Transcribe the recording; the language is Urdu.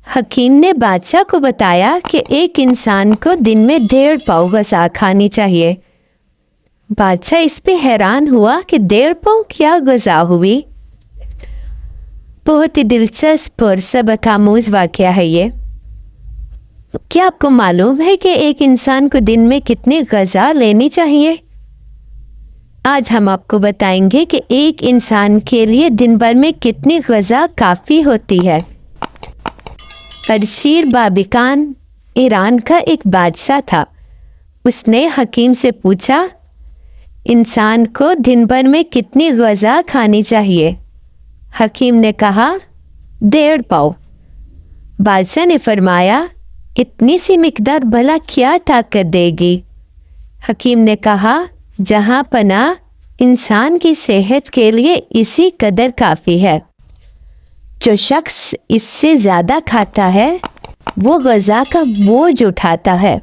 حکیم نے بادشاہ کو بتایا کہ ایک انسان کو دن میں 1.5 پاؤ غذا کھانی چاہیے۔ بادشاہ اس پہ حیران ہوا کہ 1.5 پاؤ کیا غذا ہوئی۔ بہت ہی دلچسپ اور سبق آموز واقعہ ہے یہ۔ کیا آپ کو معلوم ہے کہ ایک انسان کو دن میں کتنی غذا لینی چاہیے؟ آج ہم آپ کو بتائیں گے کہ ایک انسان کے لیے دن بھر میں کتنی غذا کافی ہوتی ہے۔ ارشیر بابکان ایران کا ایک بادشاہ تھا۔ اس نے حکیم سے پوچھا، انسان کو دن بھر میں کتنی غذا کھانی چاہیے؟ حکیم نے کہا 1.5 پاؤ۔ بادشاہ نے فرمایا، اتنی سی مقدار بھلا کیا طاقت دے گی؟ حکیم نے کہا، جہاں پناہ انسان کی صحت کے لیے اسی قدر کافی ہے۔ جو شخص اس سے زیادہ کھاتا ہے وہ غذا کا بوجھ اٹھاتا ہے۔